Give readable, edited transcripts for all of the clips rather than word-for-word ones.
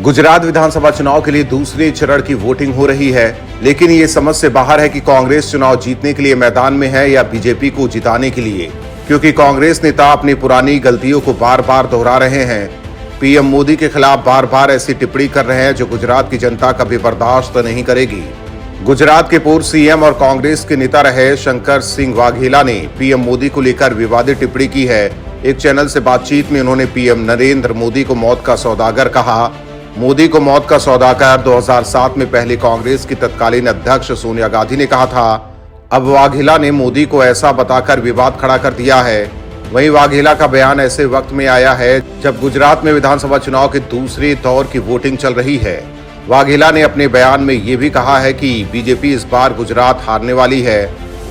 गुजरात विधानसभा चुनाव के लिए दूसरे चरण की वोटिंग हो रही है, लेकिन ये समझ से बाहर है कि कांग्रेस चुनाव जीतने के लिए मैदान में है या बीजेपी को जिताने के लिए, क्योंकि कांग्रेस नेता अपनी पुरानी गलतियों को बार बार दोहरा रहे हैं। पीएम मोदी के खिलाफ बार बार ऐसी टिप्पणी कर रहे हैं जो गुजरात की जनता कभी बर्दाश्त नहीं करेगी। गुजरात के पूर्व सीएम और कांग्रेस के नेता रहे शंकर सिंह वाघेला ने पीएम मोदी को लेकर विवादित टिप्पणी की है। एक चैनल से बातचीत में उन्होंने पीएम नरेंद्र मोदी को मौत का सौदागर कहा। मोदी को मौत का सौदागर 2007 में पहले कांग्रेस की तत्कालीन अध्यक्ष सोनिया गांधी ने कहा था। अब वाघेला ने मोदी को ऐसा बताकर विवाद खड़ा कर दिया है। वहीं वाघेला का बयान ऐसे वक्त में आया है जब गुजरात में विधानसभा चुनाव के दूसरे दौर की वोटिंग चल रही है। वाघेला ने अपने बयान में ये भी कहा है कि बीजेपी इस बार गुजरात हारने वाली है।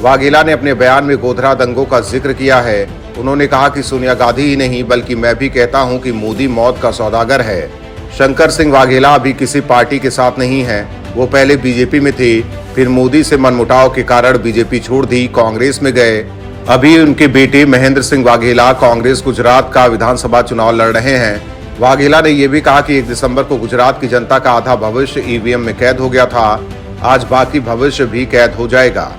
वाघेला ने अपने बयान में गोधरा दंगों का जिक्र किया है। उन्होंने कहा कि सोनिया गांधी ही नहीं बल्कि मैं भी कहता हूं कि मोदी मौत का सौदागर है। शंकर सिंह वाघेला अभी किसी पार्टी के साथ नहीं है। वो पहले बीजेपी में थे, फिर मोदी से मनमुटाव के कारण बीजेपी छोड़ दी, कांग्रेस में गए। अभी उनके बेटे महेंद्र सिंह वाघेला कांग्रेस गुजरात का विधानसभा चुनाव लड़ रहे हैं। वाघेला ने यह भी कहा कि 1 दिसंबर को गुजरात की जनता का आधा भविष्य ईवीएम में कैद हो गया था, आज बाकी भविष्य भी कैद हो जाएगा।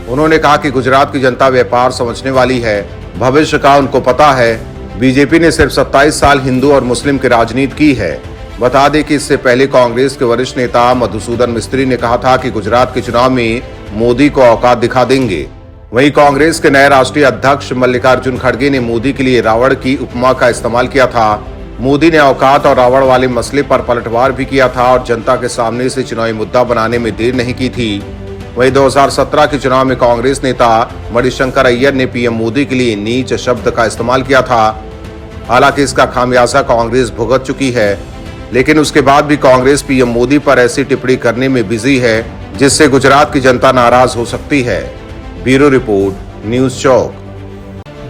उन्होंने कहा कि गुजरात की जनता व्यापार समझने वाली है, भविष्य का उनको पता है। बीजेपी ने सिर्फ 27 साल हिंदू और मुस्लिम की राजनीति की है। बता दें कि इससे पहले कांग्रेस के वरिष्ठ नेता मधुसूदन मिस्त्री ने कहा था कि गुजरात के चुनाव में मोदी को औकात दिखा देंगे। वहीं कांग्रेस के नए राष्ट्रीय अध्यक्ष मल्लिकार्जुन खड़गे ने मोदी के लिए रावण की उपमा का इस्तेमाल किया था। मोदी ने औकात और रावण वाले मसले पर पलटवार भी किया था और जनता के सामने से चुनावी मुद्दा बनाने में देर नहीं की थी। वहीं 2017 के चुनाव में कांग्रेस नेता मणिशंकर अय्यर ने पीएम मोदी के लिए नीच शब्द का इस्तेमाल किया था। हालांकि इसका खामियाजा कांग्रेस भुगत चुकी है, लेकिन उसके बाद भी कांग्रेस पीएम मोदी पर ऐसी टिप्पणी करने में बिजी है जिससे गुजरात की जनता नाराज हो सकती है। ब्यूरो रिपोर्ट, न्यूज़ चौक।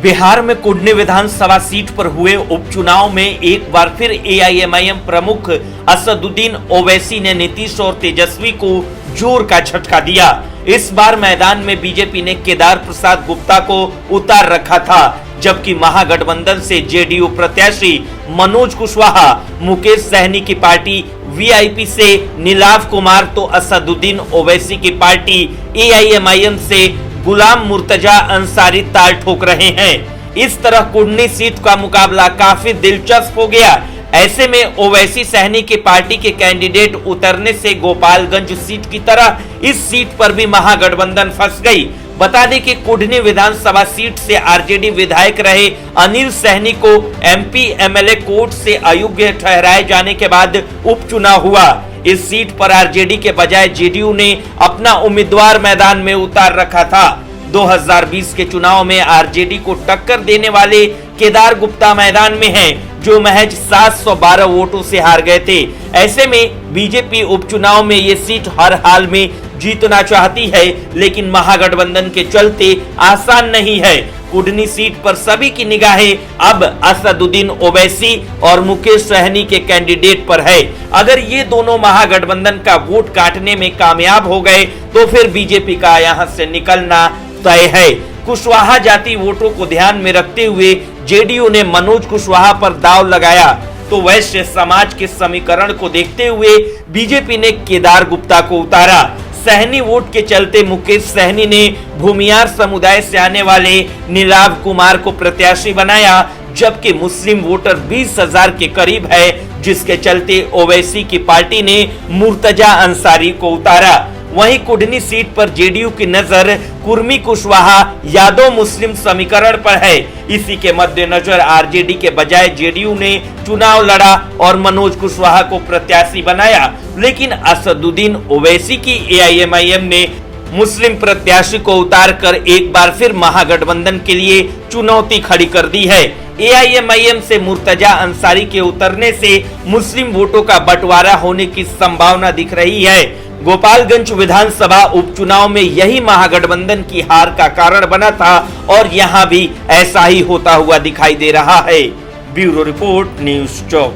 बिहार में कुडनी विधानसभा सीट पर हुए उपचुनाव में एक बार फिर एआईएमआईएम प्रमुख असदुद्दीन ओवैसी ने नीतीश और तेजस्वी को जोर का झटका दिया। इस बार मैदान में बीजेपी ने केदार प्रसाद गुप्ता को उतार रखा था, जबकि महागठबंधन से जेडीयू प्रत्याशी मनोज कुशवाहा, मुकेश सहनी की पार्टी वीआईपी से नीलाव कुमार तो असदुद्दीन ओवैसी की पार्टी एआईएमआईएम से गुलाम मुर्तजा अंसारी ताल ठोक रहे हैं। इस तरह कुडनी सीट का मुकाबला काफी दिलचस्प हो गया। ऐसे में ओवैसी सहनी की पार्टी के कैंडिडेट उतरने से गोपालगंज सीट की तरह इस सीट पर भी महागठबंधन फंस गई। बता दें कि कुडनी विधानसभा सीट से आरजेडी विधायक रहे अनिल सहनी को एमपी एमएलए कोर्ट से अयोग्य ठहराए जाने के बाद उपचुनाव हुआ। इस सीट पर आरजेडी के बजाय जेडीयू ने अपना उम्मीदवार मैदान में उतार रखा था। 2020 के चुनाव में आरजेडी को टक्कर देने वाले केदार गुप्ता मैदान में हैं, जो महज 712 वोटों से हार गए थे। ऐसे में बीजेपी उपचुनाव में ये सीट हर हाल में जीतना चाहती है, लेकिन महागठबंधन के चलते आसान नहीं है। कुडनी सीट पर सभी की निगाहें अब असदुद्दीन ओवैसी और मुकेश सहनी के कैंडिडेट पर है। अगर ये दोनों महागठबंधन का वोट काटने में कामयाब हो गए तो फिर बीजेपी का यहां से निकलना तय है। कुशवाहा जाति वोटों को ध्यान में रखते हुए जेडीयू ने मनोज कुशवाहा पर दांव लगाया, तो वैश्य समाज के समीकरण को देखते हुए बीजेपी ने केदार गुप्ता को उतारा। सहनी वोट के चलते मुकेश सहनी ने भूमियार समुदाय से आने वाले नीलाव कुमार को प्रत्याशी बनाया, जबकि मुस्लिम वोटर 20,000 के करीब है, जिसके चलते ओवैसी की पार्टी ने मुर्तजा अंसारी को उतारा। वहीं कुडनी सीट पर जेडीयू की नजर कुर्मी कुशवाहा यादव मुस्लिम समीकरण पर है। इसी के मद्देनजर आरजेडी के बजाय जेडीयू ने चुनाव लड़ा और मनोज कुशवाहा को प्रत्याशी बनाया, लेकिन असदुद्दीन ओवैसी की एआईएमआईएम ने मुस्लिम प्रत्याशी को उतारकर एक बार फिर महागठबंधन के लिए चुनौती खड़ी कर दी है। एआईएमआईएम से मुर्तजा अंसारी के उतरने से मुस्लिम वोटों का बंटवारा होने की संभावना दिख रही है। गोपालगंज विधानसभा उपचुनाव में यही महागठबंधन की हार का कारण बना था और यहां भी ऐसा ही होता हुआ दिखाई दे रहा है। ब्यूरो रिपोर्ट, न्यूज़ चौक।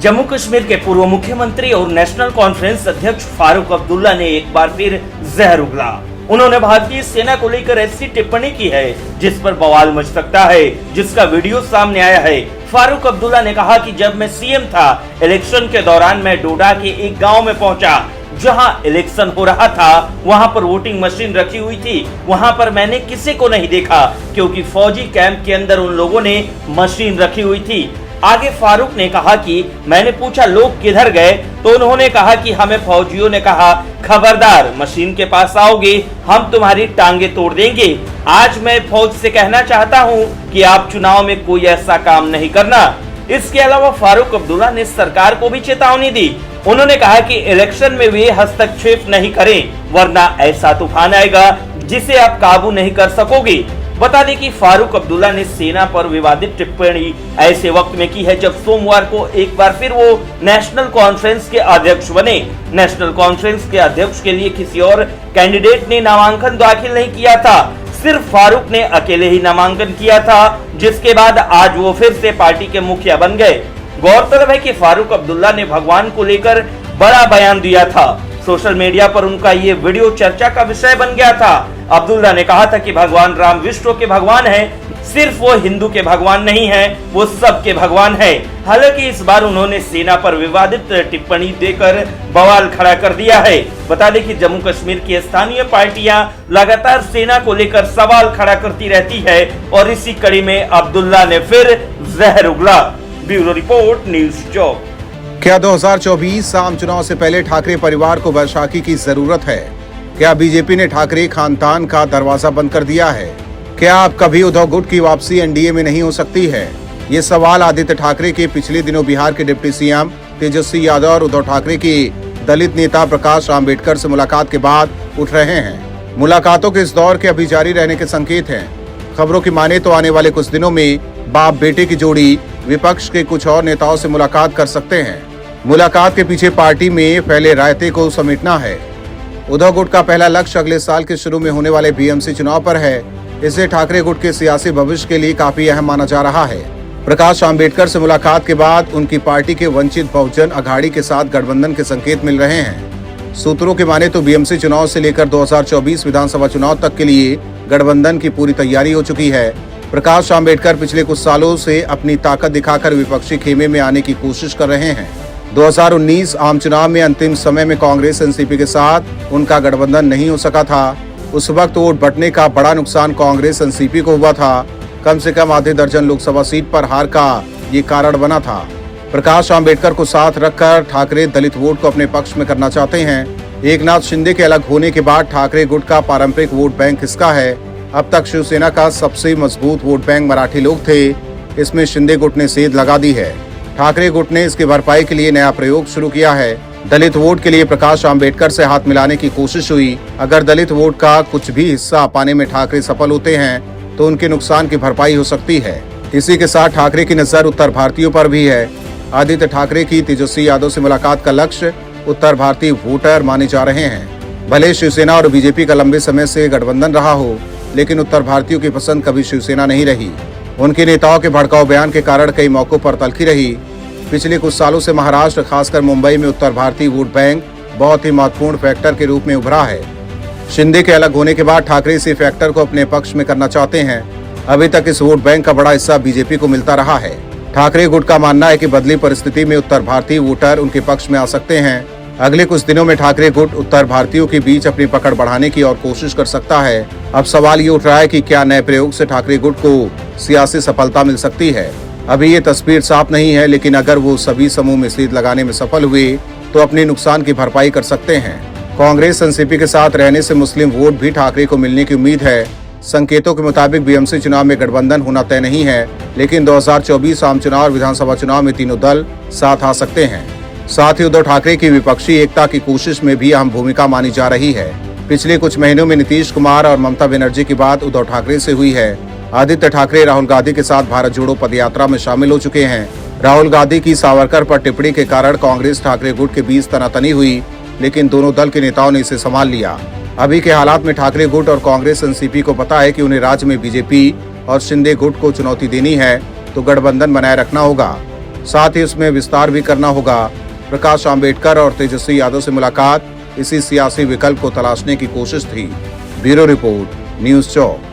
जम्मू कश्मीर के पूर्व मुख्यमंत्री और नेशनल कॉन्फ्रेंस अध्यक्ष फारूक अब्दुल्ला ने एक बार फिर जहर उगला। उन्होंने भारतीय सेना को लेकर ऐसी टिप्पणी की है जिस पर बवाल मच सकता है, जिसका वीडियो सामने आया है। फारूक अब्दुल्ला ने कहा कि जब मैं सीएम था, इलेक्शन के दौरान मैं डोडा के एक गांव में पहुंचा, जहां इलेक्शन हो रहा था वहां पर वोटिंग मशीन रखी हुई थी। वहां पर मैंने किसी को नहीं देखा क्योंकि फौजी कैंप के अंदर उन लोगों ने मशीन रखी हुई थी। आगे फारूक ने कहा कि मैंने पूछा लोग किधर गए, तो उन्होंने कहा कि हमें फौजियों ने कहा खबरदार मशीन के पास आओगे हम तुम्हारी टांगे तोड़ देंगे। आज मैं फौज से कहना चाहता हूं कि आप चुनाव में कोई ऐसा काम नहीं करना। इसके अलावा फारूक अब्दुल्ला ने सरकार को भी चेतावनी दी। उन्होंने कहा कि इलेक्शन में वे हस्तक्षेप नहीं करें, वरना ऐसा तूफान आएगा जिसे आप काबू नहीं कर सकोगे। बता दें कि फारूक अब्दुल्ला ने सेना पर विवादित टिप्पणी ऐसे वक्त में की है जब सोमवार को एक बार फिर वो नेशनल कॉन्फ्रेंस के अध्यक्ष बने। नेशनल कॉन्फ्रेंस के अध्यक्ष के लिए किसी और कैंडिडेट ने नामांकन दाखिल नहीं किया था, सिर्फ फारूक ने अकेले ही नामांकन किया था, जिसके बाद आज वो फिर से पार्टी के मुखिया बन गए। गौरतलब है कि फारूक अब्दुल्ला ने भगवान को लेकर बड़ा बयान दिया था। सोशल मीडिया पर उनका ये वीडियो चर्चा का विषय बन गया था। अब्दुल्ला ने कहा था कि भगवान राम विश्व के भगवान हैं, सिर्फ वो हिंदू के भगवान नहीं हैं, वो सबके भगवान हैं। हालांकि इस बार उन्होंने सेना पर विवादित टिप्पणी देकर बवाल खड़ा कर दिया है। बता दें कि जम्मू कश्मीर की स्थानीय पार्टियां लगातार सेना को लेकर सवाल खड़ा करती रहती है और इसी कड़ी में अब्दुल्ला ने फिर जहर उगला। ब्यूरो रिपोर्ट, न्यूज़ चौक। क्या 2024 आम चुनाव से पहले ठाकरे परिवार को बैसाखी की जरूरत है? क्या बीजेपी ने ठाकरे खानदान का दरवाजा बंद कर दिया है? क्या अब कभी उद्धव गुट की वापसी एनडीए में नहीं हो सकती है? ये सवाल आदित्य ठाकरे के पिछले दिनों बिहार के डिप्टी सीएम तेजस्वी यादव और उद्धव ठाकरे की दलित नेता प्रकाश आंबेडकर से मुलाकात के बाद उठ रहे हैं। मुलाकातों के इस दौर के अभी जारी रहने के संकेत हैं। खबरों की माने तो आने वाले कुछ दिनों में बाप बेटे की जोड़ी विपक्ष के कुछ और नेताओं से मुलाकात कर सकते हैं। मुलाकात के पीछे पार्टी में फैले रायते को समेटना है। उद्धव गुट का पहला लक्ष्य अगले साल के शुरू में होने वाले बीएमसी चुनाव पर है। इसे ठाकरे गुट के सियासी भविष्य के लिए काफी अहम माना जा रहा है। प्रकाश आंबेडकर से मुलाकात के बाद उनकी पार्टी के वंचित बहुजन अघाड़ी के साथ गठबंधन के संकेत मिल रहे हैं। सूत्रों की माने तो बीएमसी चुनाव से लेकर 2024 विधानसभा चुनाव तक के लिए गठबंधन की पूरी तैयारी हो चुकी है। प्रकाश आंबेडकर पिछले कुछ सालों से अपनी ताकत दिखाकर विपक्षी खेमे में आने की कोशिश कर रहे हैं। 2019 आम चुनाव में अंतिम समय में कांग्रेस एनसीपी के साथ उनका गठबंधन नहीं हो सका था। उस वक्त वोट बंटने का बड़ा नुकसान कांग्रेस एनसीपी को हुआ था। कम से कम आधे दर्जन लोकसभा सीट पर हार का ये कारण बना था। प्रकाश आंबेडकर को साथ रखकर ठाकरे दलित वोट को अपने पक्ष में करना चाहते हैं। एकनाथ शिंदे के अलग होने के बाद ठाकरे गुट का पारंपरिक वोट बैंक किसका है? अब तक शिवसेना का सबसे मजबूत वोट बैंक मराठी लोग थे। इसमें शिंदे गुट ने सेंध लगा दी है। ठाकरे गुट ने इसकी भरपाई के लिए नया प्रयोग शुरू किया है। दलित वोट के लिए प्रकाश आंबेडकर से हाथ मिलाने की कोशिश हुई। अगर दलित वोट का कुछ भी हिस्सा पाने में ठाकरे सफल होते हैं तो उनके नुकसान की भरपाई हो सकती है। इसी के साथ ठाकरे की नजर उत्तर भारतीयों पर भी है। आदित्य ठाकरे की तेजस्वी यादव से मुलाकात का लक्ष्य उत्तर भारतीय वोटर माने जा रहे हैं। भले शिवसेना और बीजेपी का लंबे समय से गठबंधन रहा हो, लेकिन उत्तर भारतीयों की पसंद कभी शिवसेना नहीं रही। उनके नेताओं के भड़काऊ बयान के कारण कई मौकों पर तल्खी रही। पिछले कुछ सालों से महाराष्ट्र, खासकर मुंबई में उत्तर भारतीय वोट बैंक बहुत ही महत्वपूर्ण फैक्टर के रूप में उभरा है। शिंदे के अलग होने के बाद ठाकरे इसी फैक्टर को अपने पक्ष में करना चाहते हैं। अभी तक इस वोट बैंक का बड़ा हिस्सा बीजेपी को मिलता रहा है। ठाकरे गुट का मानना है कि बदली परिस्थिति में उत्तर भारतीय वोटर उनके पक्ष में आ सकते हैं। अगले कुछ दिनों में ठाकरे गुट उत्तर भारतीयों के बीच अपनी पकड़ बढ़ाने की और कोशिश कर सकता है। अब सवाल ये उठ रहा है कि क्या नए प्रयोग से ठाकरे गुट को सियासी सफलता मिल सकती है? अभी ये तस्वीर साफ नहीं है, लेकिन अगर वो सभी समूह में सेंध लगाने में सफल हुए तो अपने नुकसान की भरपाई कर सकते हैं। कांग्रेस एनसीपी के साथ रहने से मुस्लिम वोट भी ठाकरे को मिलने की उम्मीद है। संकेतों के मुताबिक बीएमसी चुनाव में गठबंधन होना तय नहीं है, लेकिन 2024 आम चुनाव और विधानसभा चुनाव में तीनों दल साथ आ सकते हैं। साथ ही उद्धव ठाकरे की विपक्षी एकता की कोशिश में भी अहम भूमिका मानी जा रही है। पिछले कुछ महीनों में नीतीश कुमार और ममता बनर्जी की बात उद्धव ठाकरे से हुई है। आदित्य ठाकरे राहुल गांधी के साथ भारत जोड़ो पदयात्रा में शामिल हो चुके हैं। राहुल गांधी की सावरकर पर टिप्पणी के कारण कांग्रेस ठाकरे गुट के बीच तनातनी हुई, लेकिन दोनों दल के नेताओं ने इसे संभाल लिया। अभी के हालात में ठाकरे गुट और कांग्रेस एनसीपी को पता है कि उन्हें राज्य में बीजेपी और शिंदे गुट को चुनौती देनी है तो गठबंधन बनाए रखना होगा, साथ ही उसमें विस्तार भी करना होगा। प्रकाश आंबेडकर और तेजस्वी यादव से मुलाकात इसी सियासी विकल्प को तलाशने की कोशिश थी। ब्यूरो रिपोर्ट, न्यूज़ चौक।